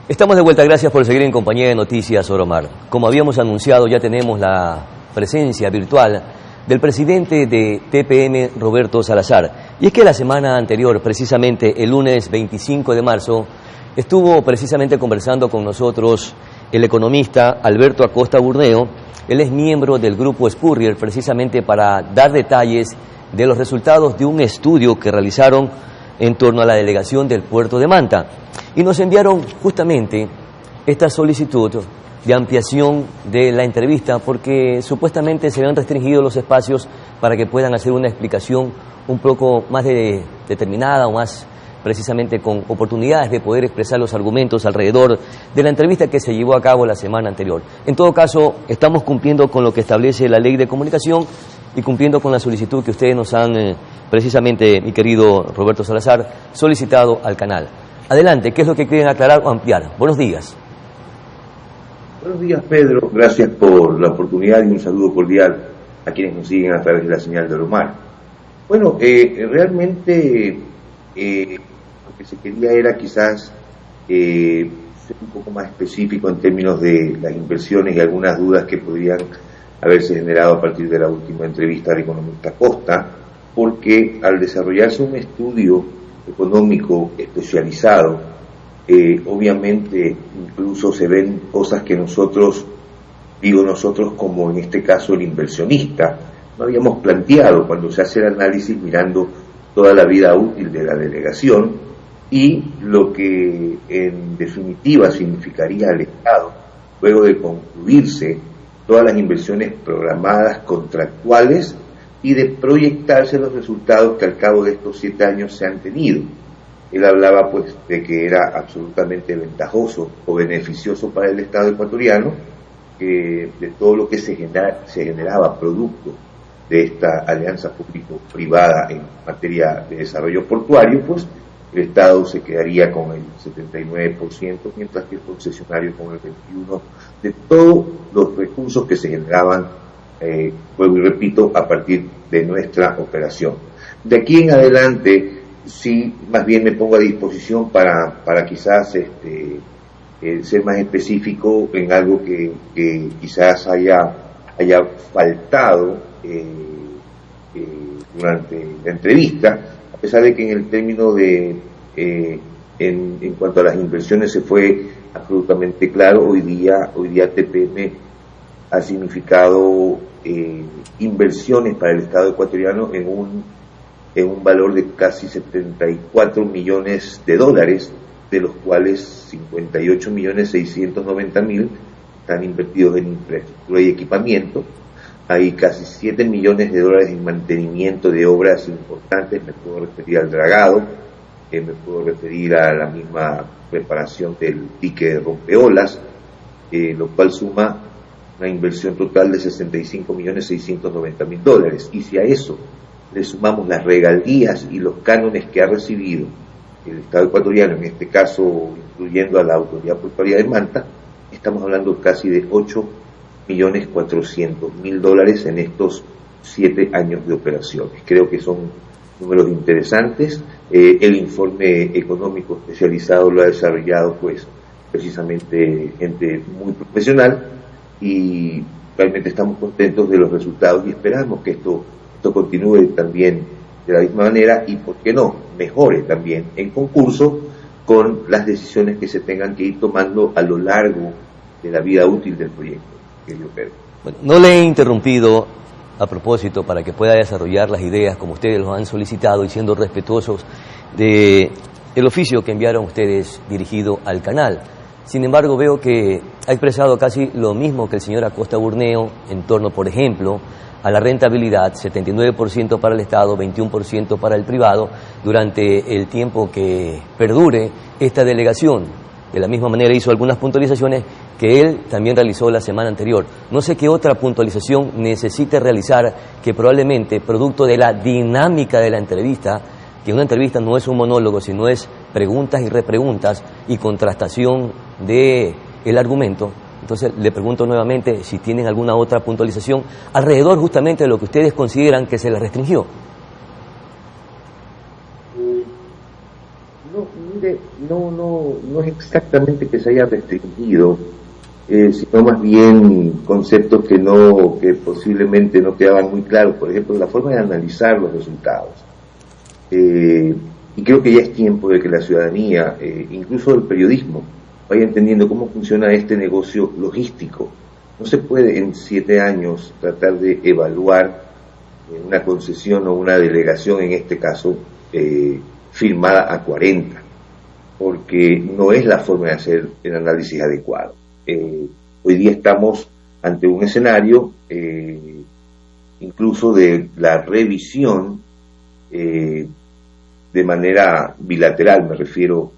Estamos de vuelta, gracias por seguir en compañía de Noticias Oromar. Como habíamos anunciado, ya tenemos la presencia virtual del presidente de TPM, Roberto Salazar. Y es que la semana anterior, precisamente el lunes 25 de marzo, estuvo precisamente conversando con nosotros el economista Alberto Acosta Burneo. Él es miembro del grupo Spurrier, precisamente para dar detalles de los resultados de un estudio que realizaron en torno a la delegación del puerto de Manta. Y nos enviaron justamente esta solicitud de ampliación de la entrevista porque supuestamente se habían restringido los espacios para que puedan hacer una explicación un poco más determinada o más precisamente con oportunidades de poder expresar los argumentos alrededor de la entrevista que se llevó a cabo la semana anterior. En todo caso, estamos cumpliendo con lo que establece la ley de comunicación y cumpliendo con la solicitud que ustedes nos han, precisamente, mi querido Roberto Salazar, solicitado al canal. Adelante, ¿qué es lo que quieren aclarar o ampliar? Buenos días. Buenos días, Pedro. Gracias por la oportunidad y un saludo cordial a quienes nos siguen a través de la señal de Oromar. Bueno, realmente lo que se quería era quizás ser un poco más específico en términos de las inversiones y algunas dudas que podrían haberse generado a partir de la última entrevista al economista Acosta, porque al desarrollarse un estudio económico especializado, obviamente incluso se ven cosas que nosotros como en este caso el inversionista, no habíamos planteado cuando se hace el análisis mirando toda la vida útil de la delegación y lo que en definitiva significaría al Estado, luego de concluirse todas las inversiones programadas, contractuales, y de proyectarse los resultados que al cabo de estos 7 años se han tenido. Él hablaba pues de que era absolutamente ventajoso o beneficioso para el Estado ecuatoriano, de todo lo que se generaba producto de esta alianza público-privada en materia de desarrollo portuario, pues el Estado se quedaría con el 79%, mientras que el concesionario con el 21% de todos los recursos que se generaban, vuelvo y repito, a partir de nuestra operación. De aquí en adelante, sí, más bien me pongo a disposición para quizás ser más específico en algo que quizás haya faltado durante la entrevista, a pesar de que en el término de en cuanto a las inversiones se fue absolutamente claro. Hoy día TPM ha significado inversiones para el Estado ecuatoriano en un valor de casi 74 millones de dólares, de los cuales 58.690.000 están invertidos en infraestructura y equipamiento. Hay casi 7 millones de dólares en mantenimiento de obras importantes. Me puedo referir al dragado, me puedo referir a la misma preparación del dique de rompeolas, lo cual suma una inversión total de 65.690.000 dólares. Y si a eso le sumamos las regalías y los cánones que ha recibido el Estado ecuatoriano, en este caso incluyendo a la Autoridad Portuaria de Manta, estamos hablando casi de 8.400.000 dólares en estos 7 años de operaciones. Creo que son números interesantes. El informe económico especializado lo ha desarrollado pues precisamente gente muy profesional, y realmente estamos contentos de los resultados y esperamos que esto continúe también de la misma manera y, por qué no, mejore también en concurso con las decisiones que se tengan que ir tomando a lo largo de la vida útil del proyecto. Bueno, no le he interrumpido a propósito para que pueda desarrollar las ideas como ustedes lo han solicitado y siendo respetuosos de el oficio que enviaron ustedes dirigido al canal. Sin embargo, veo que ha expresado casi lo mismo que el señor Acosta Burneo en torno, por ejemplo, a la rentabilidad, 79% para el Estado, 21% para el privado, durante el tiempo que perdure esta delegación. De la misma manera hizo algunas puntualizaciones que él también realizó la semana anterior. No sé qué otra puntualización necesite realizar, que probablemente, producto de la dinámica de la entrevista, que una entrevista no es un monólogo, sino es preguntas y repreguntas y contrastación del argumento. Entonces le pregunto nuevamente si tienen alguna otra puntualización alrededor justamente de lo que ustedes consideran que se les restringió. No, mire, no es exactamente que se haya restringido, sino más bien conceptos que posiblemente no quedaban muy claros. Por ejemplo, la forma de analizar los resultados. Y creo que ya es tiempo de que la ciudadanía, incluso el periodismo, vaya entendiendo cómo funciona este negocio logístico. No se puede en 7 años tratar de evaluar una concesión o una delegación, en este caso, firmada a 40, porque no es la forma de hacer el análisis adecuado. Hoy día estamos ante un escenario incluso de la revisión de manera bilateral, me refiero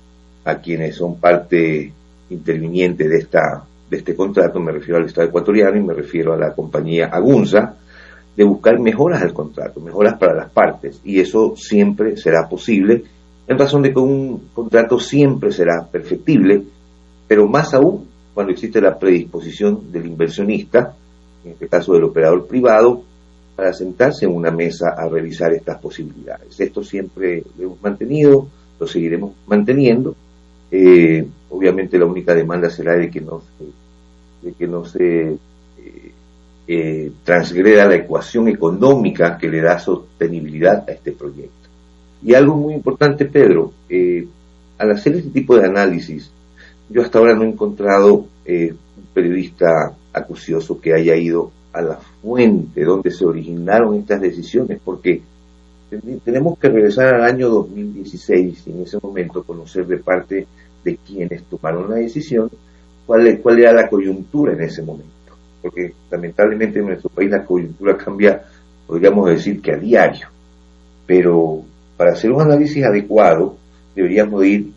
a quienes son parte interviniente de este contrato, me refiero al Estado ecuatoriano y me refiero a la compañía Agunza, de buscar mejoras al contrato, mejoras para las partes, y eso siempre será posible, en razón de que un contrato siempre será perfectible, pero más aún cuando existe la predisposición del inversionista, en este caso del operador privado, para sentarse en una mesa a revisar estas posibilidades. Esto siempre lo hemos mantenido, lo seguiremos manteniendo. Obviamente la única demanda será de que no se transgreda la ecuación económica que le da sostenibilidad a este proyecto. Y algo muy importante, Pedro, al hacer este tipo de análisis, yo hasta ahora no he encontrado un periodista acucioso que haya ido a la fuente donde se originaron estas decisiones, porque tenemos que regresar al año 2016 y en ese momento conocer de parte de quienes tomaron la decisión cuál era la coyuntura en ese momento, porque lamentablemente en nuestro país la coyuntura cambia, podríamos decir que a diario, pero para hacer un análisis adecuado deberíamos ir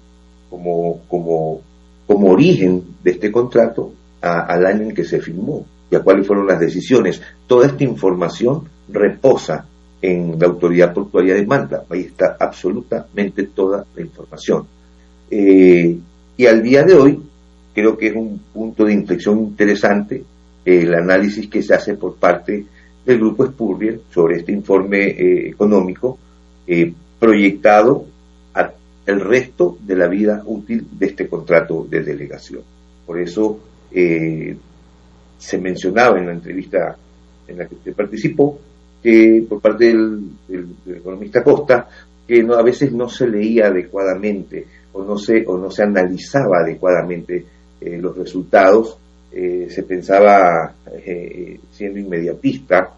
como origen de este contrato al año en que se firmó y a cuáles fueron las decisiones. Toda esta información reposa en la Autoridad Portuaria de Manta, ahí está absolutamente toda la información. Y al día de hoy creo que es un punto de inflexión interesante el análisis que se hace por parte del Grupo Spurrier sobre este informe económico proyectado al resto de la vida útil de este contrato de delegación. Por eso se mencionaba en la entrevista en la que usted participó, que por parte del economista Costa, que a veces no se leía adecuadamente o no se analizaba adecuadamente los resultados, se pensaba siendo inmediatista.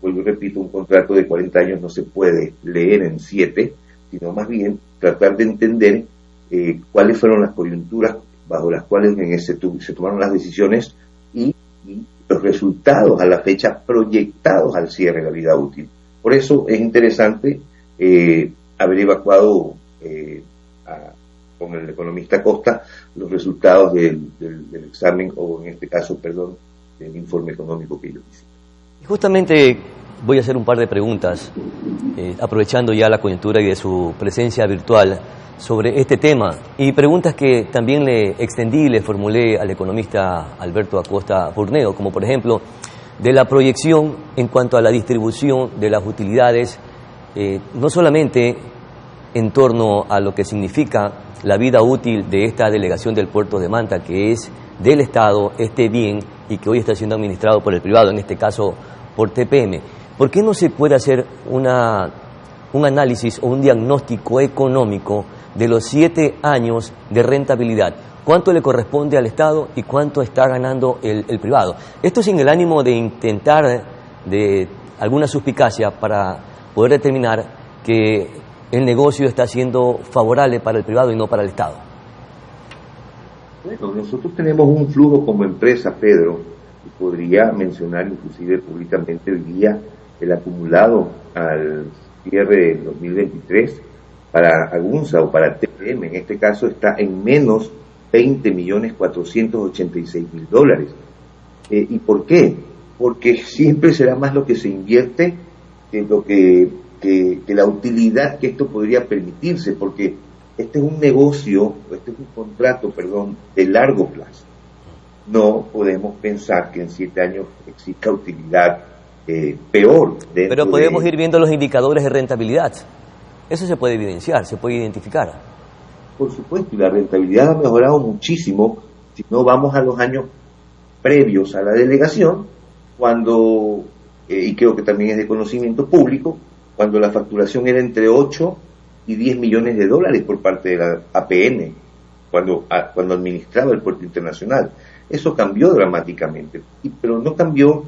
Vuelvo y repito, un contrato de 40 años no se puede leer en 7, sino más bien tratar de entender cuáles fueron las coyunturas bajo las cuales se tomaron las decisiones y los resultados a la fecha proyectados al cierre de la vida útil. Por eso es interesante haber evacuado con el economista Costa los resultados del examen, o en este caso, perdón, del informe económico que yo hice. Justamente voy a hacer un par de preguntas, aprovechando ya la coyuntura y de su presencia virtual sobre este tema, y preguntas que también le extendí y le formulé al economista Alberto Acosta Burneo, como por ejemplo, de la proyección en cuanto a la distribución de las utilidades, no solamente en torno a lo que significa la vida útil de esta delegación del puerto de Manta, que es del Estado, este bien, y que hoy está siendo administrado por el privado, en este caso por TPM. ¿Por qué no se puede hacer un análisis o un diagnóstico económico de los 7 años de rentabilidad? ¿Cuánto le corresponde al Estado y cuánto está ganando el privado? Esto sin el ánimo de intentar de alguna suspicacia para poder determinar que el negocio está siendo favorable para el privado y no para el Estado. Bueno, nosotros tenemos un flujo como empresa, Pedro, y podría mencionar inclusive públicamente hoy día el acumulado al cierre del 2023 para Agunza o para TPM, en este caso está en menos 20.486.000 $. ¿Y por qué? Porque siempre será más lo que se invierte que la utilidad que esto podría permitirse, porque este es un negocio, este es un contrato, perdón, de largo plazo. No podemos pensar que en 7 años exista utilidad peor. Pero podemos ir viendo los indicadores de rentabilidad. Eso se puede evidenciar, se puede identificar. Por supuesto, y la rentabilidad ha mejorado muchísimo si no vamos a los años previos a la delegación, cuando, y creo que también es de conocimiento público, cuando la facturación era entre 8 y 10 millones de dólares por parte de la APN, cuando administraba el puerto internacional. Eso cambió dramáticamente, pero no cambió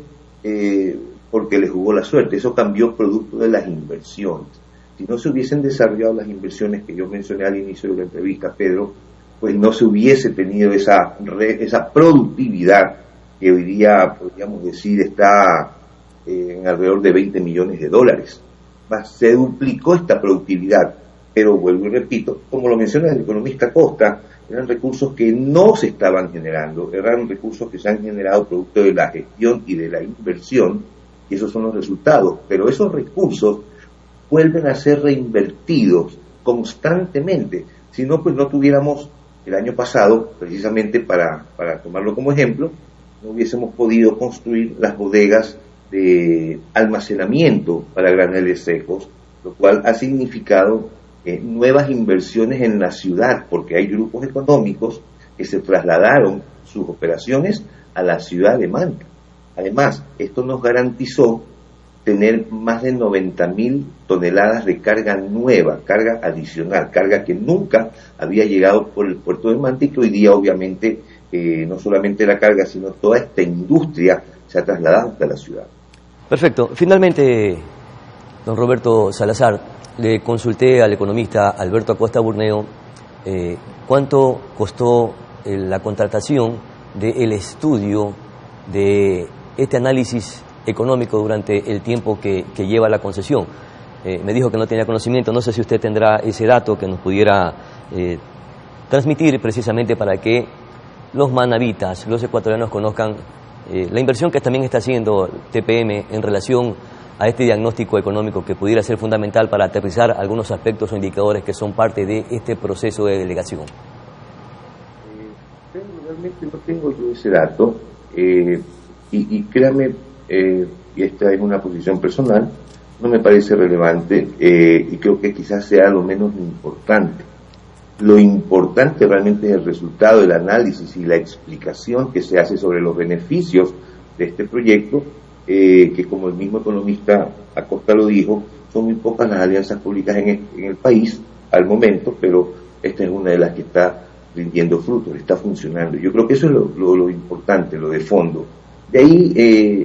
porque le jugó la suerte, eso cambió producto de las inversiones. Si no se hubiesen desarrollado las inversiones que yo mencioné al inicio de la entrevista, Pedro, pues no se hubiese tenido esa productividad que hoy día, podríamos decir, está en alrededor de 20 millones de dólares. Se duplicó esta productividad, pero vuelvo y repito, como lo menciona el economista Costa, eran recursos que no se estaban generando, eran recursos que se han generado producto de la gestión y de la inversión, y esos son los resultados, pero esos recursos vuelven a ser reinvertidos constantemente, si no, pues no tuviéramos el año pasado, precisamente para tomarlo como ejemplo, no hubiésemos podido construir las bodegas de almacenamiento para graneles secos, lo cual ha significado nuevas inversiones en la ciudad, porque hay grupos económicos que se trasladaron sus operaciones a la ciudad de Manta. Además, esto nos garantizó tener más de 90.000 toneladas de carga nueva, carga adicional, carga que nunca había llegado por el puerto de Manta y que hoy día obviamente no solamente la carga, sino toda esta industria se ha trasladado hasta la ciudad. Perfecto. Finalmente, don Roberto Salazar, le consulté al economista Alberto Acosta Burneo cuánto costó la contratación del estudio de este análisis económico durante el tiempo que lleva la concesión. Me dijo que no tenía conocimiento, no sé si usted tendrá ese dato que nos pudiera transmitir precisamente para que los manavitas, los ecuatorianos conozcan la inversión que también está haciendo TPM en relación a este diagnóstico económico que pudiera ser fundamental para aterrizar algunos aspectos o indicadores que son parte de este proceso de delegación. Realmente no tengo yo ese dato y créame, y esta es una posición personal, no me parece relevante y creo que quizás sea lo menos importante. Lo importante realmente es el resultado del análisis y la explicación que se hace sobre los beneficios de este proyecto, que como el mismo economista Acosta lo dijo, son muy pocas las alianzas públicas en el país al momento, pero esta es una de las que está rindiendo frutos, está funcionando. Yo creo que eso es lo importante, lo de fondo. De ahí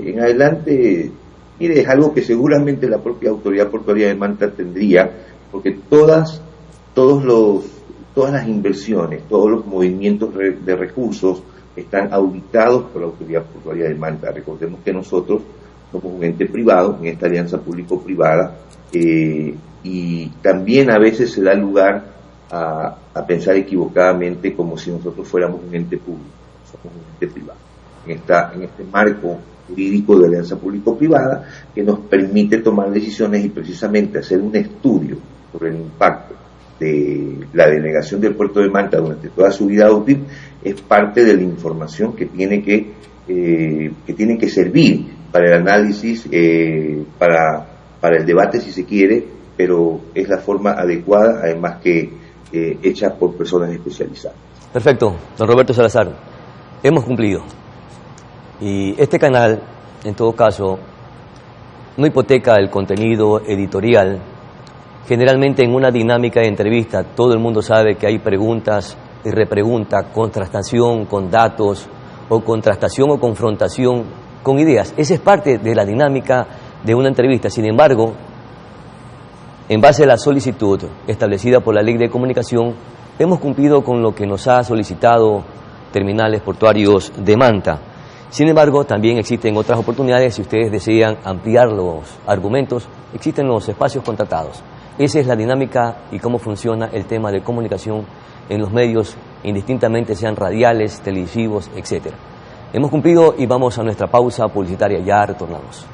en adelante, mire, es algo que seguramente la propia autoridad portuaria de Manta tendría, porque todas las inversiones, todos los movimientos de recursos están auditados por la autoridad portuaria de Manta. Recordemos que nosotros somos un ente privado en esta alianza público-privada y también a veces se da lugar a pensar equivocadamente como si nosotros fuéramos un ente público, somos un ente privado. En este marco jurídico de alianza público-privada que nos permite tomar decisiones y precisamente hacer un estudio sobre el impacto de la delegación del puerto de Manta durante toda su vida útil, es parte de la información que tiene que servir para el análisis, para el debate si se quiere, pero es la forma adecuada, además que hecha por personas especializadas. Perfecto, don Roberto Salazar, hemos cumplido. Y este canal, en todo caso, no hipoteca el contenido editorial. Generalmente en una dinámica de entrevista todo el mundo sabe que hay preguntas y repreguntas, contrastación con datos o contrastación o confrontación con ideas. Esa es parte de la dinámica de una entrevista. Sin embargo, en base a la solicitud establecida por la Ley de Comunicación, hemos cumplido con lo que nos ha solicitado Terminales Portuarios de Manta. Sin embargo, también existen otras oportunidades. Si ustedes desean ampliar los argumentos, existen los espacios contratados. Esa es la dinámica y cómo funciona el tema de comunicación en los medios, indistintamente sean radiales, televisivos, etc. Hemos cumplido y vamos a nuestra pausa publicitaria. Ya retornamos.